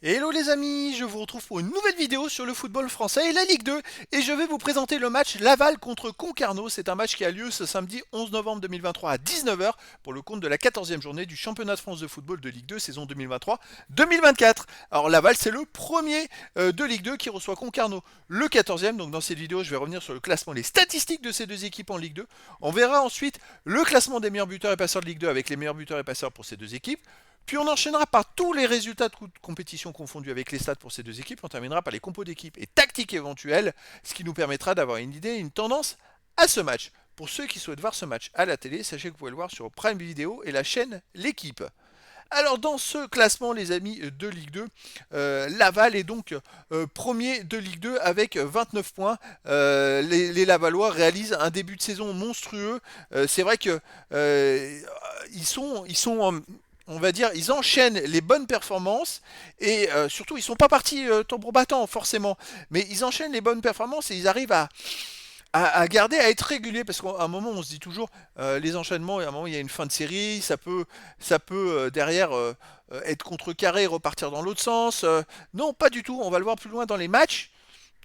Hello les amis, je vous retrouve pour une nouvelle vidéo sur le football français et la Ligue 2 et je vais vous présenter le match Laval contre Concarneau. C'est un match qui a lieu ce samedi 11 novembre 2023 à 19 h pour le compte de la 14e journée du championnat de France de football de Ligue 2 saison 2023-2024. Alors Laval c'est le premier de Ligue 2 qui reçoit Concarneau, le 14e. Donc dans cette vidéo je vais revenir sur le classement, les statistiques de ces deux équipes en Ligue 2. On verra ensuite le classement des meilleurs buteurs et passeurs de Ligue 2 avec les meilleurs buteurs et passeurs pour ces deux équipes. Puis on enchaînera par tous les résultats de compétition confondus avec les stats pour ces deux équipes. On terminera par les compos d'équipe et tactiques éventuelles, ce qui nous permettra d'avoir une idée, une tendance à ce match. Pour ceux qui souhaitent voir ce match à la télé, sachez que vous pouvez le voir sur Prime Video et la chaîne L'équipe. Alors dans ce classement les amis de Ligue 2, Laval est donc premier de Ligue 2 avec 29 points. Les Lavallois réalisent un début de saison monstrueux. C'est vrai que ils sont on va dire, ils enchaînent les bonnes performances et surtout ils sont pas partis tambour battant forcément, mais ils enchaînent les bonnes performances et ils arrivent à garder, à être réguliers parce qu'à un moment on se dit toujours les enchaînements et à un moment il y a une fin de série, ça peut derrière être contrecarré et repartir dans l'autre sens. Non, pas du tout, on va le voir plus loin dans les matchs.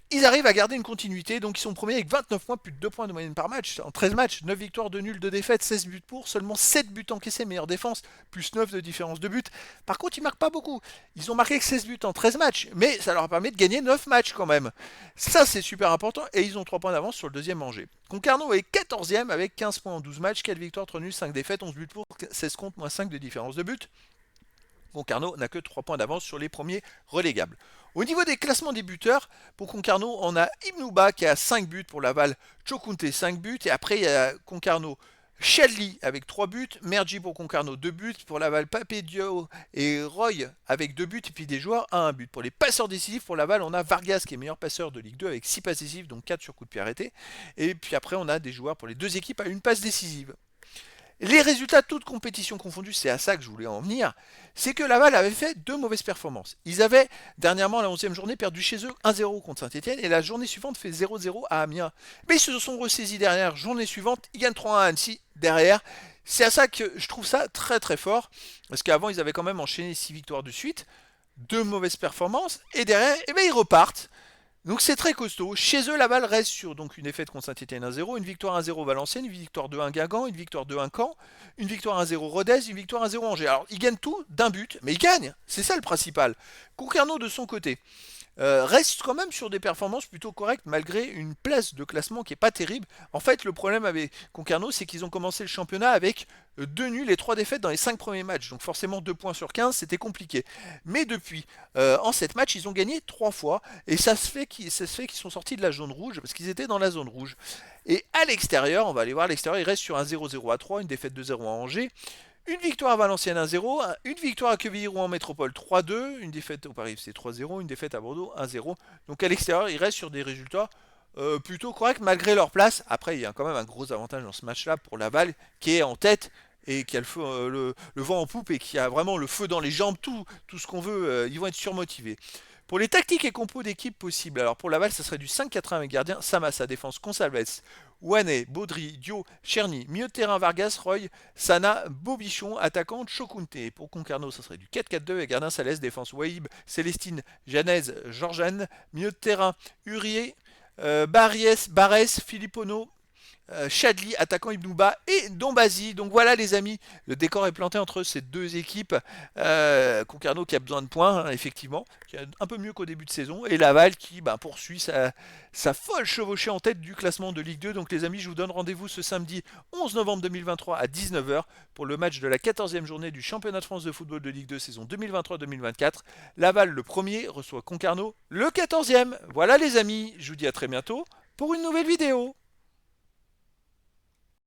Ils arrivent à garder une continuité, donc ils sont premiers avec 29 points, plus de 2 points de moyenne par match. En 13 matchs, 9 victoires, 2 nuls, 2 défaites, 16 buts pour, seulement 7 buts encaissés, meilleure défense, plus 9 de différence de but. Par contre, ils marquent pas beaucoup. Ils ont marqué que 16 buts en 13 matchs, mais ça leur permet de gagner 9 matchs quand même. Ça, c'est super important, et ils ont 3 points d'avance sur le deuxième Angers. Concarneau est 14e avec 15 points en 12 matchs, 4 victoires, 3 nuls, 5 défaites, 11 buts pour, 16 contre, moins 5 de différence de but. Concarneau n'a que 3 points d'avance sur les premiers relégables. Au niveau des classements des buteurs, pour Concarneau, on a Ibnouba qui a 5 buts pour Laval, Chokunte 5 buts, et après il y a Concarneau, Chadli avec 3 buts, Mergi pour Concarneau 2 buts, pour Laval Papedio et Roy avec 2 buts, et puis des joueurs à 1 but. Pour les passeurs décisifs, pour Laval, on a Vargas qui est meilleur passeur de Ligue 2 avec 6 passes décisives, donc 4 sur coup de pied arrêté, et puis après on a des joueurs pour les deux équipes à une passe décisive. Les résultats, toutes compétitions confondues, c'est à ça que je voulais en venir, c'est que Laval avait fait deux mauvaises performances. Ils avaient, dernièrement, la 11e journée, perdu chez eux 1-0 contre Saint-Etienne, et la journée suivante fait 0-0 à Amiens. Mais ils se sont ressaisis derrière, journée suivante, ils gagnent 3-1 à Annecy, derrière. C'est à ça que je trouve ça très très fort, parce qu'avant, ils avaient quand même enchaîné 6 victoires de suite, deux mauvaises performances, et derrière, eh ben, ils repartent. Donc c'est très costaud. Chez eux, Laval reste sur donc une défaite contre Saint-Etienne 1-0, une victoire 1-0 Valenciennes, une victoire 2-1 Guingamp, une victoire 2-1 Caen, une victoire 1-0 Rodez, une victoire 1-0 Angers. Alors ils gagnent tout d'un but, mais ils gagnent. C'est ça le principal. Concarneau de son côté reste quand même sur des performances plutôt correctes malgré une place de classement qui est pas terrible. En fait, le problème avec Concarneau, c'est qu'ils ont commencé le championnat avec 2 nuls et 3 défaites dans les 5 premiers matchs. Donc forcément 2 points sur 15, c'était compliqué. Mais depuis, en 7 matchs, ils ont gagné 3 fois. Et ça se fait qu'ils sont sortis de la zone rouge parce qu'ils étaient dans la zone rouge. Et à l'extérieur, on va aller voir à l'extérieur, ils restent sur un 0-0 à 3, une défaite 2-0 à Angers. Une victoire à Valenciennes 1-0, une victoire à Quevilly-Rouen Métropole 3-2, une défaite au Paris FC 3-0, une défaite à Bordeaux 1-0. Donc à l'extérieur, ils restent sur des résultats plutôt corrects malgré leur place. Après, il y a quand même un gros avantage dans ce match-là pour Laval qui est en tête et qui a le vent en poupe et qui a vraiment le feu dans les jambes, tout ce qu'on veut, ils vont être surmotivés. Pour les tactiques et compos d'équipe possibles, alors pour Laval, ça serait du 5-4-1 avec gardien Samassa, défense Consalves, Ouanet, Baudry, Dio, Cherny, milieu de terrain Vargas, Roy, Sana, Bobichon, attaquant Chokunte. Pour Concarneau, ça serait du 4-4-2 avec gardien Salès, défense Wahib, Célestine, Janez, Georgiane, milieu de terrain Urier, Barès, Filippono, Chadli, attaquant Ibnouba et Dombazi. Donc voilà les amis, le décor est planté entre ces deux équipes. Concarneau qui a besoin de points, hein, effectivement, qui est un peu mieux qu'au début de saison. Et Laval qui poursuit sa folle chevauchée en tête du classement de Ligue 2. Donc les amis, je vous donne rendez-vous ce samedi 11 novembre 2023 à 19 h pour le match de la 14e journée du championnat de France de football de Ligue 2 saison 2023-2024. Laval le premier reçoit Concarneau le 14e. Voilà les amis, je vous dis à très bientôt pour une nouvelle vidéo.